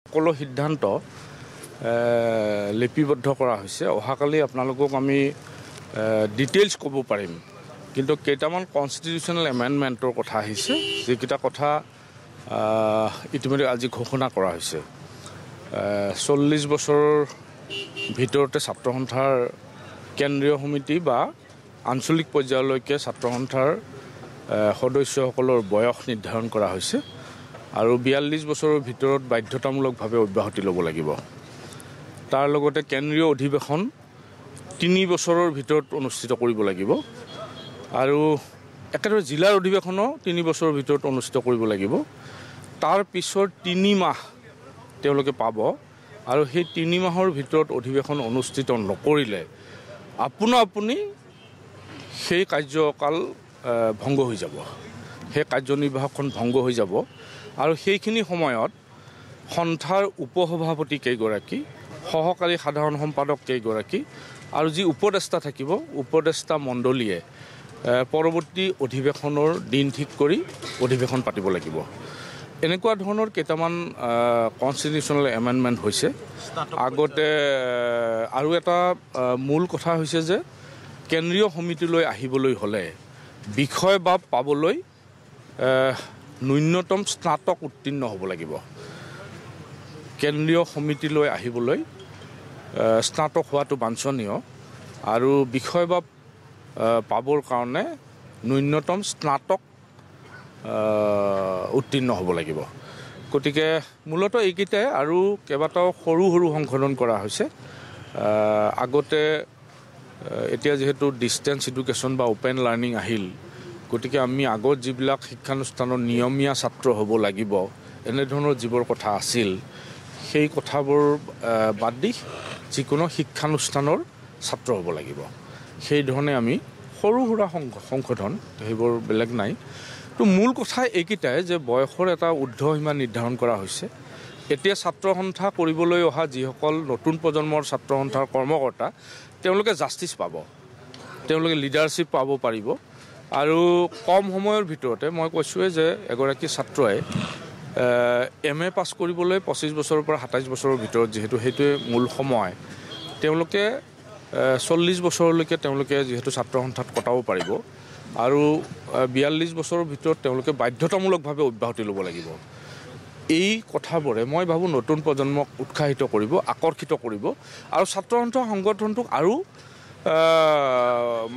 সকলো সিদ্ধান্ত লিপিবদ্ধ কৰা হৈছে। অহাকালি আপোনালোকক আমি ডিটেইলছ ক'ব পাৰিম, কিন্তু কেইটামান কনষ্টিটিউশ্যনেল এমেণ্ডমেণ্টৰ কথা আহিছে, যিকেইটা কথা ইতিমধ্যে আজি ঘোষণা কৰা হৈছে। 40 বছৰৰ ভিতৰতে ছাত্ৰ সন্থাৰ কেন্দ্ৰীয় সমিতি বা আঞ্চলিক পৰ্যায়লৈকে ছাত্ৰ সন্থাৰ সদস্যসকলৰ বয়স নিৰ্ধাৰণ কৰা হৈছে আৰু 42 বছৰৰ ভিতৰত বাধ্যতামূলকভাৱে অব্যাহতি ল'ব লাগিব। তাৰ লগতে কেন্দ্ৰীয় অধিৱেশন 3 বছৰৰ ভিতৰত অনুষ্ঠিত কৰিব লাগিব আৰু একেদৰে জিলাৰ অধিৱেশনো 3 বছৰৰ ভিতৰত অনুষ্ঠিত কৰিব লাগিব। তাৰ পিছৰ 3 মাহ তেওঁলোকে পাব আৰু সেই 3 মাহৰ ভিতৰত অধিৱেশন অনুষ্ঠিত নকৰিলে আপুনি সেই কাৰ্যকাল ভংগ হৈ যাব, সেই কাৰ্যনিৰ্বাহকখন ভংগ হৈ যাব আৰু সেইখিনি সময়ত সন্থাৰ উপসভাপতি কেইগৰাকী, সহকাৰী সাধাৰণ সম্পাদক কেইগৰাকী আৰু যি উপদেষ্টা থাকিব, উপদেষ্টা মণ্ডলীয়ে পৰৱৰ্তী অধিৱেশনৰ দিন ঠিক কৰি অধিৱেশন পাতিব লাগিব। এনেকুৱা ধৰণৰ কেইটামান কনষ্টিটিউশ্যনেল এমেণ্ডমেণ্ট হৈছে। আগতে আৰু এটা মূল কথা হৈছে যে কেন্দ্ৰীয় সমিতিলৈ আহিবলৈ হ'লে বিষয় বা পাবলৈ ন্যূনতম স্নাতক উত্তীৰ্ণ হ'ব লাগিব। কেন্দ্ৰীয় সমিতিলৈ আহিবলৈ স্নাতক হোৱাটো বাঞ্ছনীয় আৰু বিষয় বা পাবৰ কাৰণে ন্যূনতম স্নাতক উত্তীৰ্ণ হ'ব লাগিব। গতিকে মূলতঃ এইকেইটাই আৰু কেইবাটাও সৰু সৰু সংশোধন কৰা হৈছে। আগতে এতিয়া যিহেতু ডিষ্টেঞ্চ এডুকেশ্যন বা অ'পেন লাৰ্ণিং আহিল, গতিকে আমি আগত যিবিলাক শিক্ষানুষ্ঠানৰ নিয়মীয়া ছাত্ৰ হ'ব লাগিব, এনেধৰণৰ যিবোৰ কথা আছিল, সেই কথাবোৰ বাদ দি যিকোনো শিক্ষানুষ্ঠানৰ ছাত্ৰ হ'ব লাগিব। সেইধৰণে আমি সৰু সুৰা সংশোধন, সেইবোৰ বেলেগ নাই। তো মূল কথা এইকেইটাই যে বয়সৰ এটা ঊৰ্ধ্বসীমা নিৰ্ধাৰণ কৰা হৈছে। এতিয়া ছাত্ৰ সন্থা কৰিবলৈ অহা যিসকল নতুন প্ৰজন্মৰ ছাত্ৰ সন্থাৰ কৰ্মকৰ্তা, তেওঁলোকে জাষ্টিছ পাব, তেওঁলোকে লিডাৰশ্বিপ পাব পাৰিব আৰু কম সময়ৰ ভিতৰতে মই কৈছোঁৱেই যে এগৰাকী ছাত্ৰই MA পাছ কৰিবলৈ 25 বছৰৰ পৰা 27 বছৰৰ ভিতৰত, যিহেতু সেইটোৱে মূল সময়, তেওঁলোকে 40 বছৰলৈকে তেওঁলোকে যিহেতু ছাত্ৰ সন্থাত কটাব পাৰিব আৰু 42 বছৰৰ ভিতৰত তেওঁলোকে বাধ্যতামূলকভাৱে অব্যাহতি ল'ব লাগিব। এই কথাবোৰে মই ভাবোঁ নতুন প্ৰজন্মক উৎসাহিত কৰিব, আকৰ্ষিত কৰিব আৰু ছাত্ৰ সন্থা সংগঠনটোক আৰু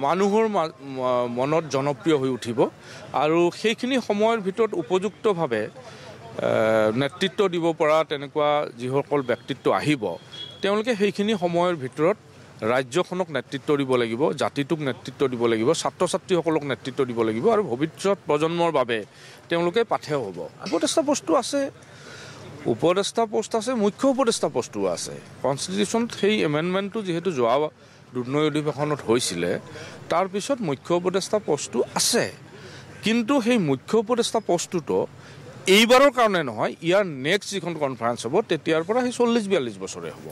মানুহৰ মনত জনপ্ৰিয় হৈ উঠিব আৰু সেইখিনি সময়ৰ ভিতৰত উপযুক্তভাৱে নেতৃত্ব দিব পৰা তেনেকুৱা যিসকল ব্যক্তিত্ব আহিব, তেওঁলোকে সেইখিনি সময়ৰ ভিতৰত ৰাজ্যখনক নেতৃত্ব দিব লাগিব, জাতিটোক নেতৃত্ব দিব লাগিব, ছাত্ৰ ছাত্ৰীসকলক নেতৃত্ব দিব লাগিব আৰু ভৱিষ্যত প্ৰজন্মৰ বাবে তেওঁলোকে পাথেয় হ'ব। উপদেষ্টা পষ্টটো আছে, উপদেষ্টা পোষ্ট আছে, মুখ্য উপদেষ্টা পোষ্টো আছে। কনষ্টিটিউশ্যনত সেই এমেণ্ডমেণ্টটো যিহেতু যোৱা দুৰ্নয় অধিৱেশনত হৈছিলে, তাৰপিছত মুখ্য উপদেষ্টা পোষ্টটো আছে, কিন্তু সেই মুখ্য উপদেষ্টা পোষ্টটোতো এইবাৰৰ কাৰণে নহয়, ইয়াৰ নেক্সট যিখন কনফাৰেঞ্চ হ'ব তেতিয়াৰ পৰা সেই 40-42 বছৰে হ'ব।